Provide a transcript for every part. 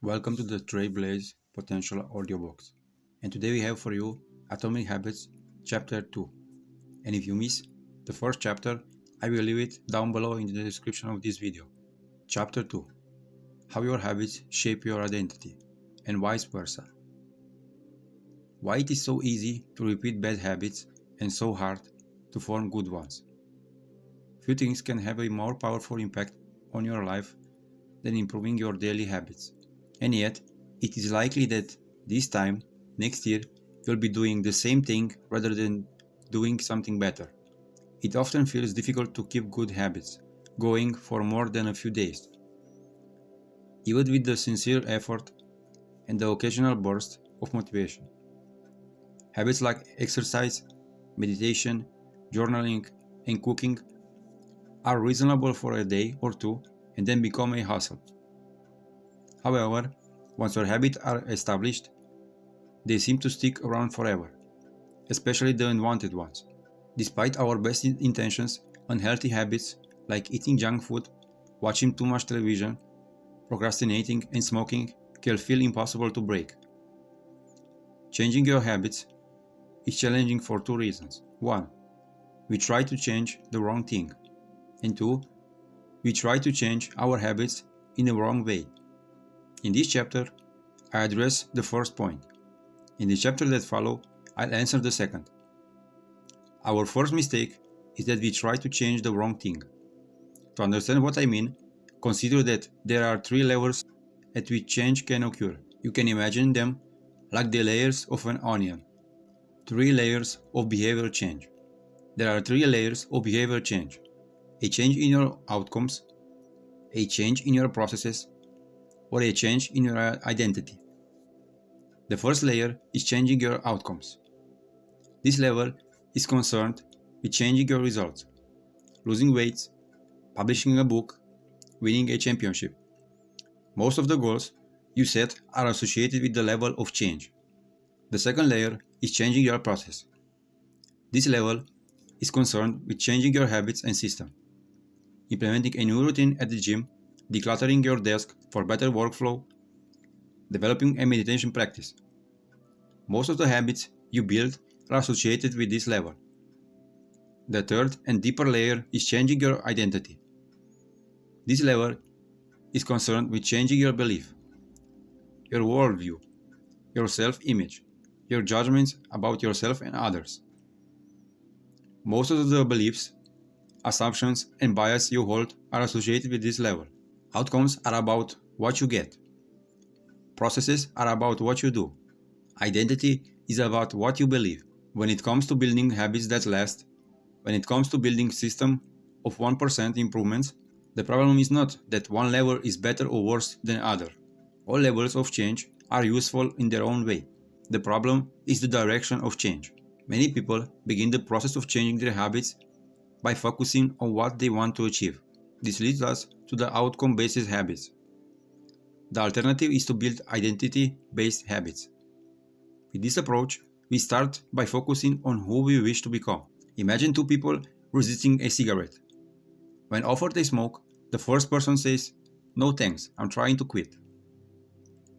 Welcome to the TrailblazePotential audiobooks. And today we have for you Atomic Habits Chapter 2. And if you miss the first chapter, I will leave it down below in the description of this video. Chapter 2: How your habits shape your identity, and vice versa. Why it is so easy to repeat bad habits and so hard to form good ones. Few things can have a more powerful impact on your life than improving your daily habits. And yet, it is likely that this time, next year, you'll be doing the same thing rather than doing something better. It often feels difficult to keep good habits going for more than a few days. Even with the sincere effort and the occasional burst of motivation. Habits like exercise, meditation, journaling, and cooking are reasonable for a day or two and then become a hustle. However, once your habits are established, they seem to stick around forever, especially the unwanted ones. Despite our best intentions, unhealthy habits like eating junk food, watching too much television, procrastinating, and smoking can feel impossible to break. Changing your habits is challenging for two reasons. 1. We try to change the wrong thing. And 2. We try to change our habits in the wrong way. In this chapter, I address the first point. In the chapter that follow, I'll answer the second. Our first mistake is that we try to change the wrong thing. To understand what I mean, consider that there are three levels at which change can occur. You can imagine them like the layers of an onion. Three layers of behavior change. There are three layers of behavior change. A change in your outcomes, a change in your processes, or a change in your identity. The first layer is changing your outcomes. This level is concerned with changing your results, losing weight, publishing a book, winning a championship. Most of the goals you set are associated with the level of change. The second layer is changing your process. This level is concerned with changing your habits and system, implementing a new routine at the gym, decluttering your desk for better workflow, developing a meditation practice. Most of the habits you build are associated with this level. The third and deeper layer is changing your identity. This level is concerned with changing your belief, your worldview, your self-image, your judgments about yourself and others. Most of the beliefs, assumptions, and bias you hold are associated with this level. Outcomes are about what you get. Processes are about what you do. Identity is about what you believe. When it comes to building habits that last, when it comes to building system of 1% improvements, the problem is not that one level is better or worse than other. All levels of change are useful in their own way. The problem is the direction of change. Many people begin the process of changing their habits by focusing on what they want to achieve. This leads us to the outcome-based habits. The alternative is to build identity-based habits. With this approach, we start by focusing on who we wish to become. Imagine two people resisting a cigarette. When offered a smoke, the first person says, "No thanks, I'm trying to quit."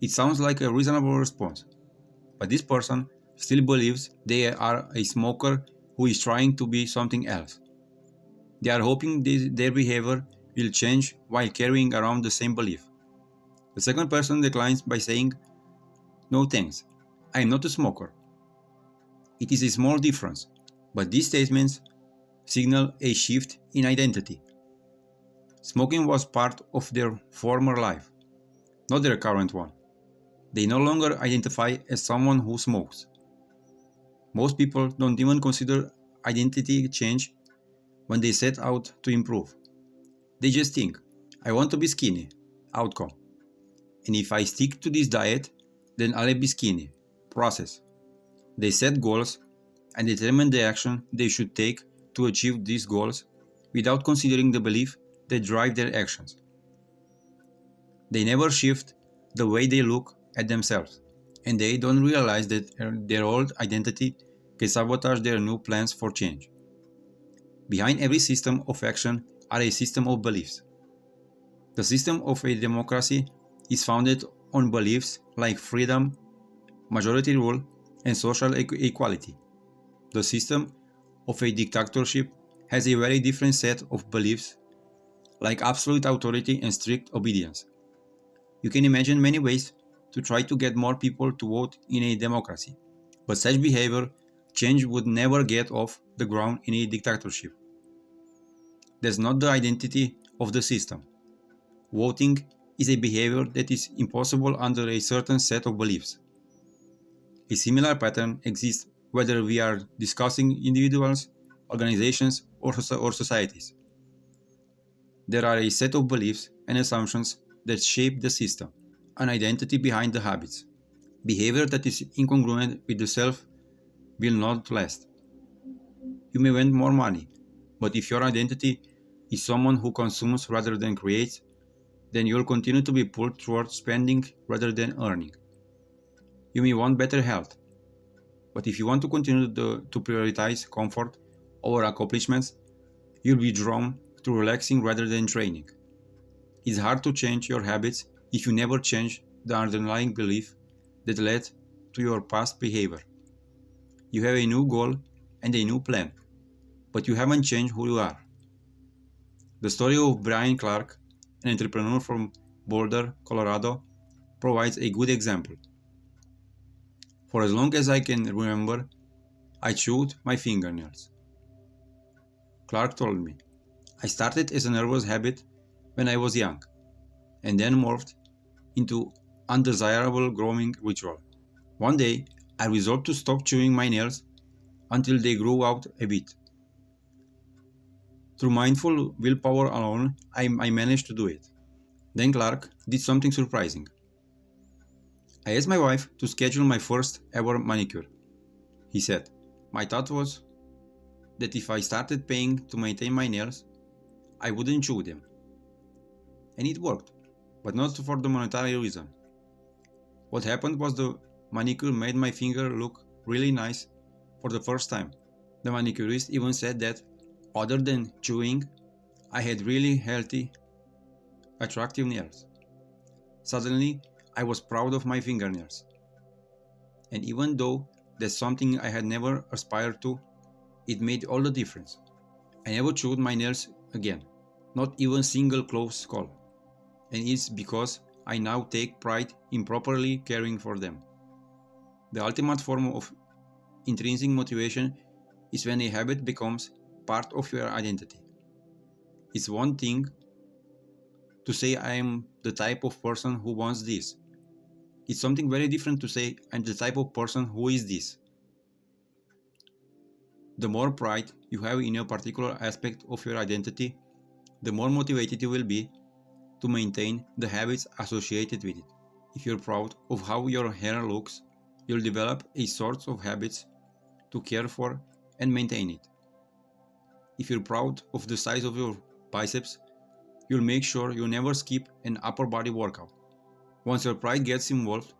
It sounds like a reasonable response, but this person still believes they are a smoker who is trying to be something else. They are hoping their behavior will change while carrying around the same belief. The second person declines by saying, "No thanks, I am not a smoker." It is a small difference, but these statements signal a shift in identity. Smoking was part of their former life, not their current one. They no longer identify as someone who smokes. Most people don't even consider identity change when they set out to improve. They just think, "I want to be skinny." Outcome. "And if I stick to this diet, then I'll be skinny." Process. They set goals and determine the action they should take to achieve these goals without considering the belief that drive their actions. They never shift the way they look at themselves, and they don't realize that their old identity can sabotage their new plans for change. Behind every system of action are a system of beliefs. The system of a democracy is founded on beliefs like freedom, majority rule, and social equality. The system of a dictatorship has a very different set of beliefs like absolute authority and strict obedience. You can imagine many ways to try to get more people to vote in a democracy, but such behavior change would never get off the ground in a dictatorship. That's not the identity of the system. Voting is a behavior that is impossible under a certain set of beliefs. A similar pattern exists whether we are discussing individuals, organizations, or societies. There are a set of beliefs and assumptions that shape the system, an identity behind the habits. Behavior that is incongruent with the self will not last. You may want more money, but if your identity is someone who consumes rather than creates, then you'll continue to be pulled towards spending rather than earning. You may want better health, but if you want to continue to prioritize comfort over accomplishments, you'll be drawn to relaxing rather than training. It's hard to change your habits if you never change the underlying belief that led to your past behavior. You have a new goal and a new plan, but you haven't changed who you are. The story of Brian Clark, an entrepreneur from Boulder, Colorado, provides a good example. For as long as I can remember, I chewed my fingernails. Clark told me. I started as a nervous habit when I was young, and then morphed into undesirable grooming ritual. One day, I resolved to stop chewing my nails until they grew out a bit. Through mindful willpower alone, I managed to do it. Then Clark did something surprising. I asked my wife to schedule my first ever manicure. He said, my thought was that if I started paying to maintain my nails, I wouldn't chew them. And it worked, but not for the monetary reason. What happened was the manicure made my finger look really nice for the first time. The manicurist even said that, other than chewing, I had really healthy, attractive nails. Suddenly, I was proud of my fingernails. And even though that's something I had never aspired to, it made all the difference. I never chewed my nails again, not even single close call. And it's because I now take pride in properly caring for them. The ultimate form of intrinsic motivation is when a habit becomes part of your identity. It's one thing to say I am the type of person who wants this. It's something very different to say I'm the type of person who is this. The more pride you have in a particular aspect of your identity, the more motivated you will be to maintain the habits associated with it. If you're proud of how your hair looks, you'll develop a sort of habits to care for and maintain it. If you're proud of the size of your biceps, you'll make sure you never skip an upper body workout. Once your pride gets involved,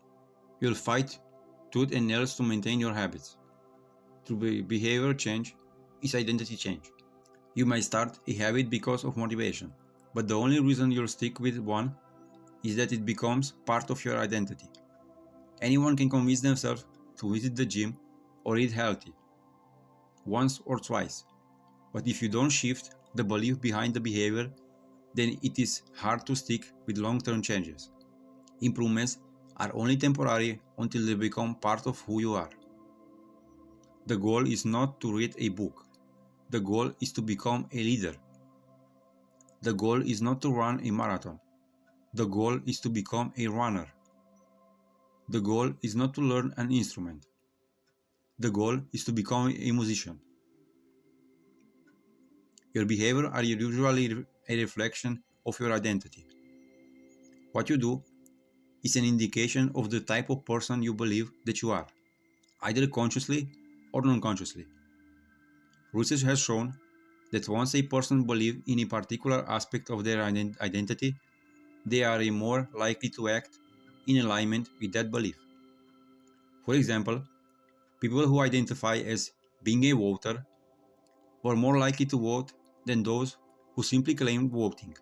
you'll fight tooth and nails to maintain your habits. True behavior change is identity change. You might start a habit because of motivation, but the only reason you'll stick with one is that it becomes part of your identity. Anyone can convince themselves to visit the gym or eat healthy once or twice, but if you don't shift the belief behind the behavior, then it is hard to stick with long-term changes. Improvements are only temporary until they become part of who you are. The goal is not to read a book. The goal is to become a leader. The goal is not to run a marathon. The goal is to become a runner. The goal is not to learn an instrument. The goal is to become a musician. Your behavior are usually a reflection of your identity. What you do is an indication of the type of person you believe that you are, either consciously or non-consciously. Research has shown that once a person believes in a particular aspect of their identity, they are more likely to act in alignment with that belief. For example, people who identify as being a voter were more likely to vote than those who simply claimed voting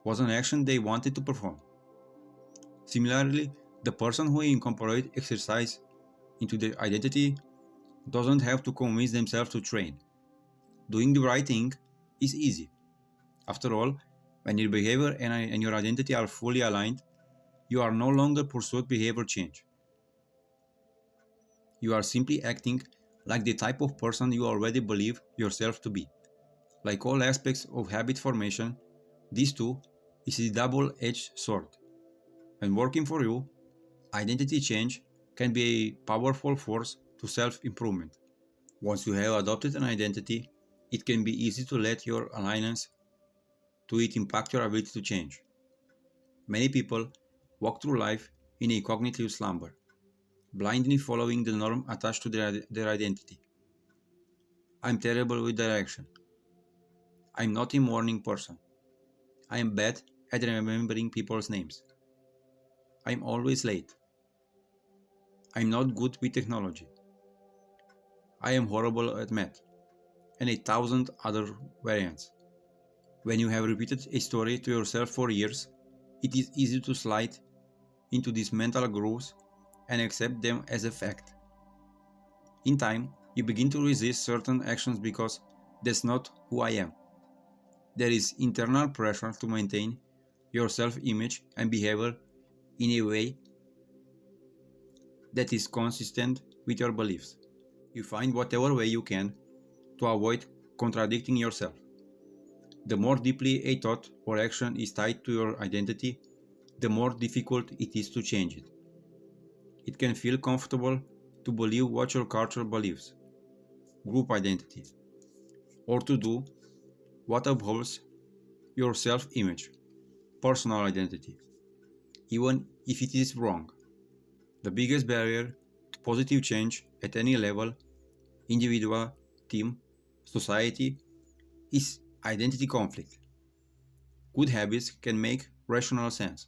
was an action they wanted to perform. Similarly, the person who incorporates exercise into their identity doesn't have to convince themselves to train. Doing the right thing is easy. After all, when your behavior and your identity are fully aligned, you are no longer pursuing behavior change. You are simply acting like the type of person you already believe yourself to be. Like all aspects of habit formation, this too is a double-edged sword. When working for you, identity change can be a powerful force to self-improvement. Once you have adopted an identity, it can be easy to let your alignments to it impact your ability to change. Many people walk through life in a cognitive slumber, blindly following the norm attached to their identity. I'm terrible with direction. I'm not a morning person. I am bad at remembering people's names. I'm always late. I'm not good with technology. I am horrible at math, and a thousand other variants. When you have repeated a story to yourself for years, it is easy to slide into these mental grooves and accept them as a fact. In time, you begin to resist certain actions because that's not who I am. There is internal pressure to maintain your self-image and behavior in a way that is consistent with your beliefs. You find whatever way you can to avoid contradicting yourself. The more deeply a thought or action is tied to your identity, the more difficult it is to change it. It can feel comfortable to believe what your culture believes, group identity, or to do what upholds your self-image, personal identity, even if it is wrong. The biggest barrier to positive change at any level, individual, team, society, is identity conflict. Good habits can make rational sense,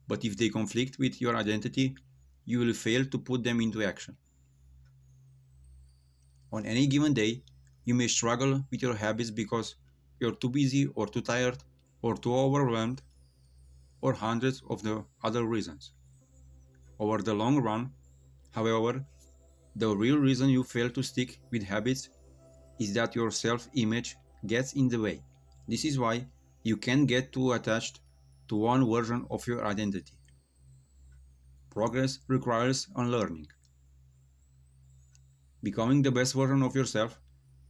but if they conflict with your identity, you will fail to put them into action. On any given day, you may struggle with your habits because you're too busy or too tired or too overwhelmed or hundreds of the other reasons. Over the long run, however, the real reason you fail to stick with habits is that your self-image gets in the way. This is why you can't get too attached to one version of your identity. Progress requires unlearning. Becoming the best version of yourself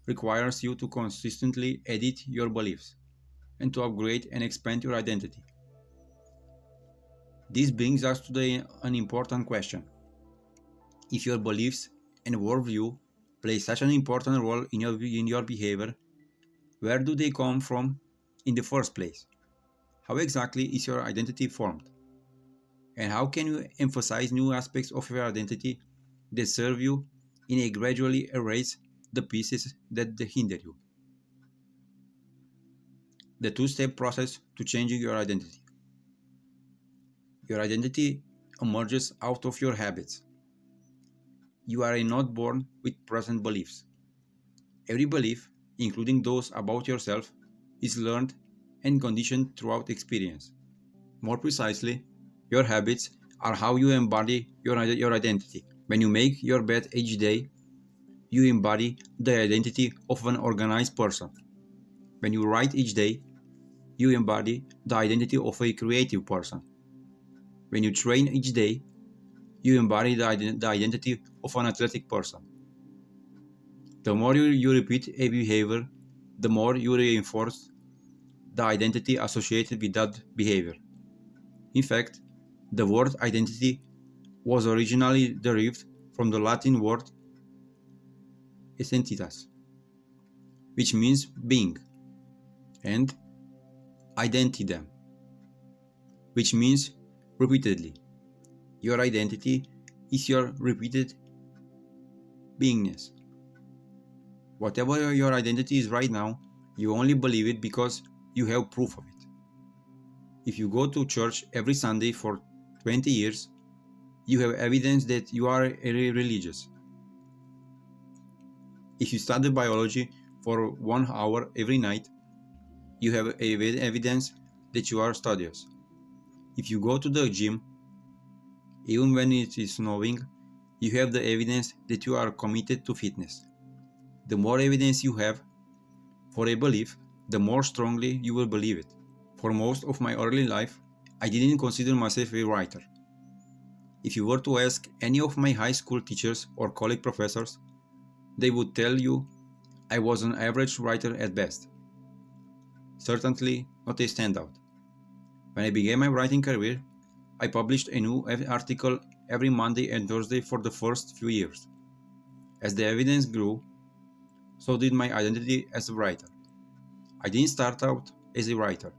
requires you to consistently edit your beliefs and to upgrade and expand your identity. This brings us to an important question. If your beliefs and worldview play such an important role in your behavior, where do they come from in the first place? How exactly is your identity formed? And how can you emphasize new aspects of your identity that serve you in a gradually erase the pieces that hinder you? The two-step process to changing your identity. Your identity emerges out of your habits. You are not born with present beliefs. Every belief, including those about yourself, is learned and conditioned throughout experience. More precisely, your habits are how you embody your identity. When you make your bed each day, you embody the identity of an organized person. When you write each day, you embody the identity of a creative person. When you train each day, you embody the identity of an athletic person. The more you repeat a behavior, the more you reinforce the identity associated with that behavior. In fact, the word identity was originally derived from the Latin word identitas, which means being, and identidem, which means repeatedly. Your identity is your repeated beingness. Whatever your identity is right now, you only believe it because you have proof of it. If you go to church every Sunday for 20 years, you have evidence that you are religious. If you study biology for 1 hour every night, you have evidence that you are studious. If you go to the gym, even when it is snowing, you have the evidence that you are committed to fitness. The more evidence you have for a belief, the more strongly you will believe it. For most of my early life, I didn't consider myself a writer. If you were to ask any of my high school teachers or college professors, they would tell you I was an average writer at best. Certainly not a standout. When I began my writing career, I published a new article every Monday and Thursday for the first few years. As the evidence grew, so did my identity as a writer. I didn't start out as a writer.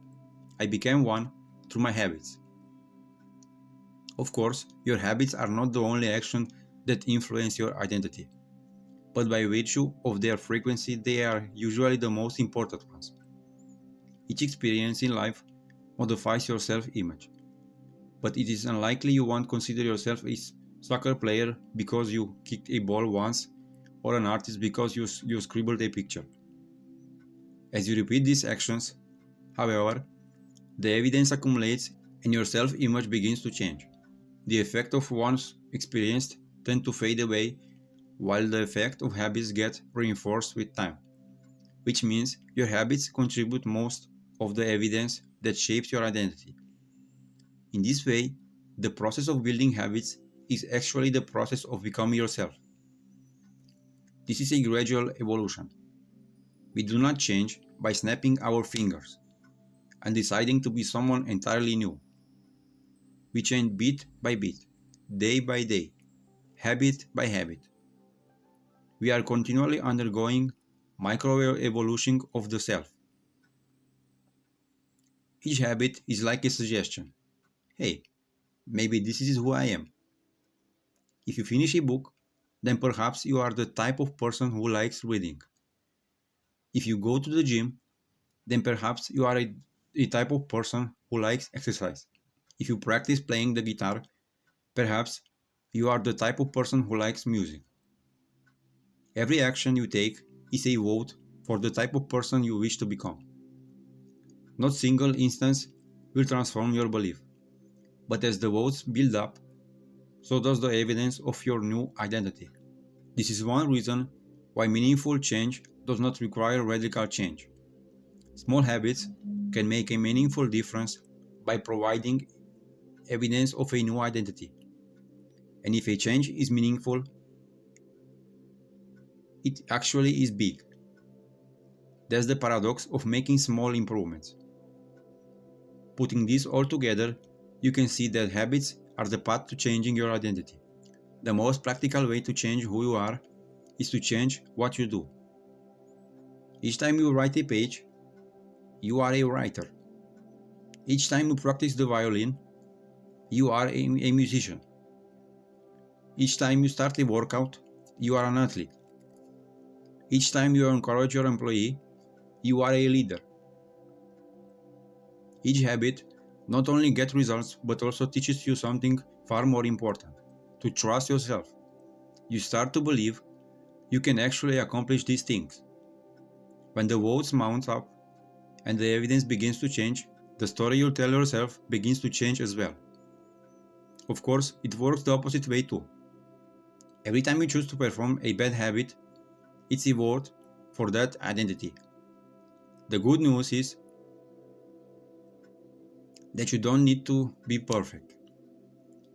I became one through my habits. Of course, your habits are not the only action that influence your identity, but by virtue of their frequency, they are usually the most important ones. Each experience in life modifies your self-image, but it is unlikely you won't consider yourself a soccer player because you kicked a ball once, or an artist because you scribbled a picture. As you repeat these actions, however, the evidence accumulates and your self-image begins to change. The effect of one's experience tends to fade away, while the effect of habits gets reinforced with time, which means your habits contribute most of the evidence that shapes your identity. In this way, the process of building habits is actually the process of becoming yourself. This is a gradual evolution. We do not change by snapping our fingers and deciding to be someone entirely new. We change bit by bit, day by day, habit by habit. We are continually undergoing micro-evolution of the self. Each habit is like a suggestion. Hey, maybe this is who I am. If you finish a book, then perhaps you are the type of person who likes reading. If you go to the gym, then perhaps you are a type of person who likes exercise. If you practice playing the guitar, perhaps you are the type of person who likes music. Every action you take is a vote for the type of person you wish to become. Not single instance will transform your belief, but as the votes build up, so does the evidence of your new identity. This is one reason why meaningful change does not require radical change. Small habits can make a meaningful difference by providing evidence of a new identity. And if a change is meaningful, it actually is big. That's the paradox of making small improvements. Putting this all together, you can see that habits are the path to changing your identity. The most practical way to change who you are is to change what you do. Each time you write a page, you are a writer. Each time you practice the violin, you are a musician. Each time you start a workout, you are an athlete. Each time you encourage your employee, you are a leader. Each habit not only gets results but also teaches you something far more important: to trust yourself. You start to believe you can actually accomplish these things. When the votes mount up and the evidence begins to change, the story you tell yourself begins to change as well. Of course, it works the opposite way too. Every time you choose to perform a bad habit, it's a vote for that identity. The good news is that you don't need to be perfect.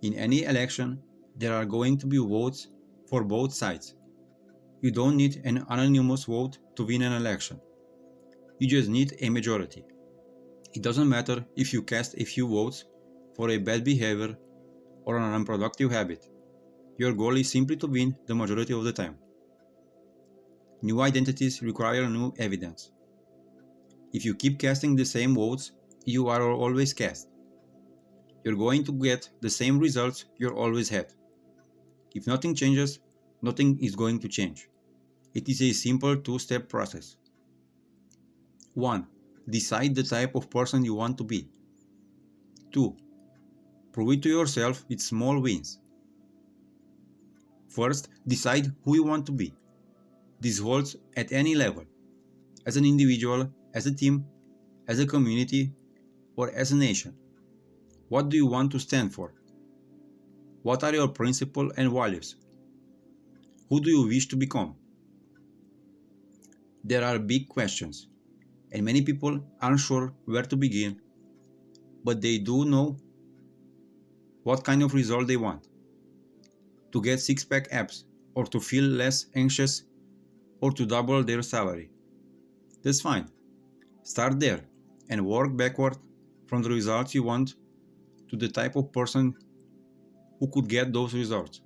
In any election, there are going to be votes for both sides. You don't need an anonymous vote to win an election. You just need a majority. It doesn't matter if you cast a few votes for a bad behavior or an unproductive habit. Your goal is simply to win the majority of the time. New identities require new evidence. If you keep casting the same votes you are always cast, you're going to get the same results you always had. If nothing changes, nothing is going to change. It is a simple two-step process. 1. Decide the type of person you want to be. 2. Prove it to yourself with small wins. First, decide who you want to be. This holds at any level: as an individual, as a team, as a community, or as a nation. What do you want to stand for? What are your principles and values? Who do you wish to become? There are big questions, and many people aren't sure where to begin, but they do know what kind of result they want. To get six-pack abs, or to feel less anxious, or to double their salary. That's fine. Start there and work backward from the results you want to the type of person who could get those results.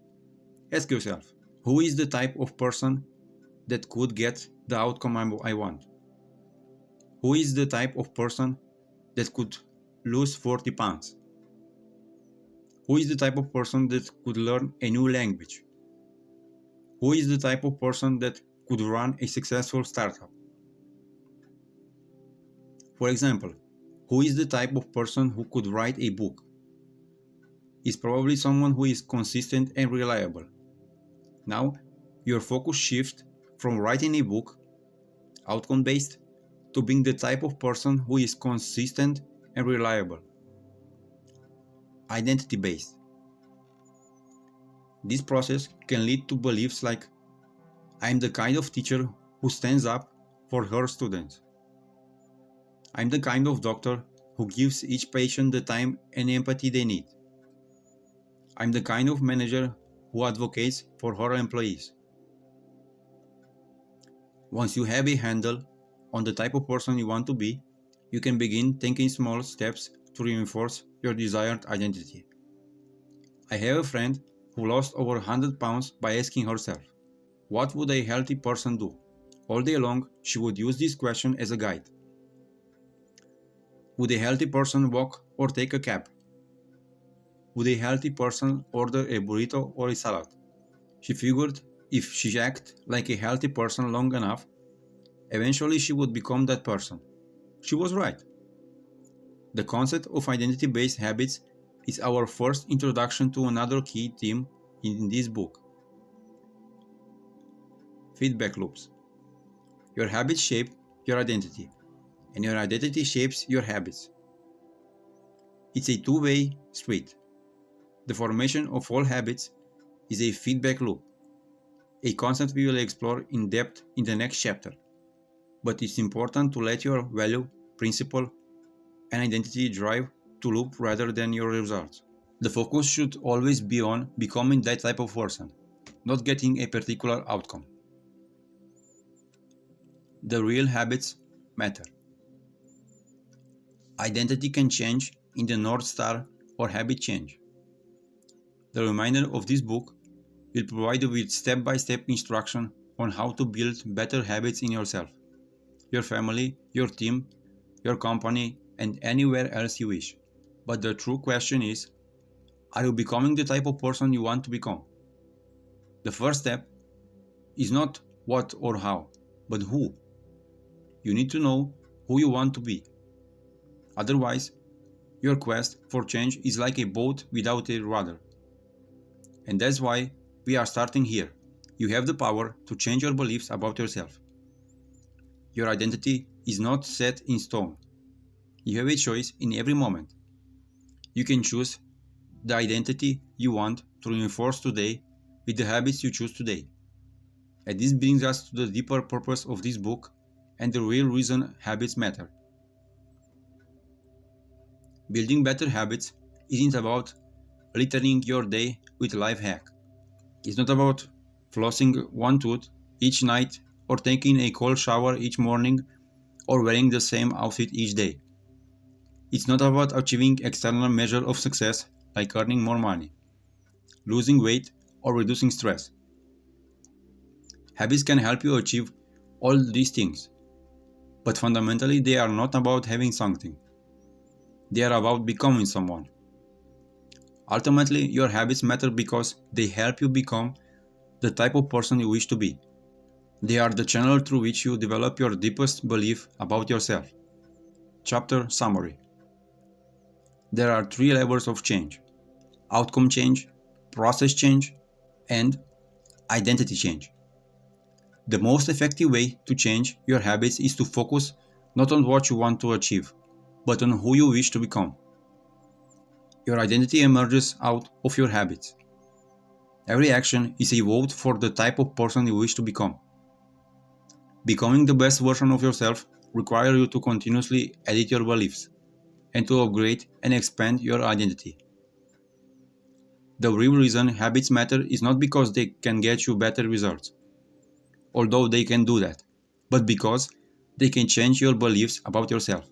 Ask yourself, who is the type of person that could get the outcome I want? Who is the type of person that could lose 40 pounds? Who is the type of person that could learn a new language? Who is the type of person that could run a successful startup? For example, who is the type of person who could write a book? Is probably someone who is consistent and reliable. Now, your focus shifts from writing a book, outcome-based, to being the type of person who is consistent and reliable, identity-based. This process can lead to beliefs like, I am the kind of teacher who stands up for her students. I'm the kind of doctor who gives each patient the time and empathy they need. I'm the kind of manager who advocates for her employees. Once you have a handle on the type of person you want to be, you can begin taking small steps to reinforce your desired identity. I have a friend who lost over 100 pounds by asking herself, what would a healthy person do? All day long, she would use this question as a guide. Would a healthy person walk or take a cab? Would a healthy person order a burrito or a salad? She figured if she acted like a healthy person long enough, eventually she would become that person. She was right. The concept of identity-based habits is our first introduction to another key theme in this book. Feedback loops. Your habits shape your identity, and your identity shapes your habits. It's a two-way street. The formation of all habits is a feedback loop, a concept we will explore in depth in the next chapter. But it's important to let your value, principle, and identity drive the loop rather than your results. The focus should always be on becoming that type of person, not getting a particular outcome. The real habits matter. Identity can change in the North Star or habit change. The reminder of this book will provide you with step-by-step instruction on how to build better habits in yourself, your family, your team, your company, and anywhere else you wish. But the true question is, are you becoming the type of person you want to become? The first step is not what or how, but who. You need to know who you want to be. Otherwise, your quest for change is like a boat without a rudder. And that's why we are starting here. You have the power to change your beliefs about yourself. Your identity is not set in stone. You have a choice in every moment. You can choose the identity you want to reinforce today with the habits you choose today. And this brings us to the deeper purpose of this book and the real reason habits matter. Building better habits isn't about littering your day with a life hack. It's not about flossing one tooth each night or taking a cold shower each morning or wearing the same outfit each day. It's not about achieving external measure of success like earning more money, losing weight, or reducing stress. Habits can help you achieve all these things, but fundamentally they are not about having something. They are about becoming someone. Ultimately, your habits matter because they help you become the type of person you wish to be. They are the channel through which you develop your deepest belief about yourself. Chapter summary. There are 3 levels of change: outcome change, process change, and identity change. The most effective way to change your habits is to focus not on what you want to achieve, but on who you wish to become. Your identity emerges out of your habits. Every action is evolved for the type of person you wish to become. Becoming the best version of yourself requires you to continuously edit your beliefs and to upgrade and expand your identity. The real reason habits matter is not because they can get you better results, although they can do that, but because they can change your beliefs about yourself.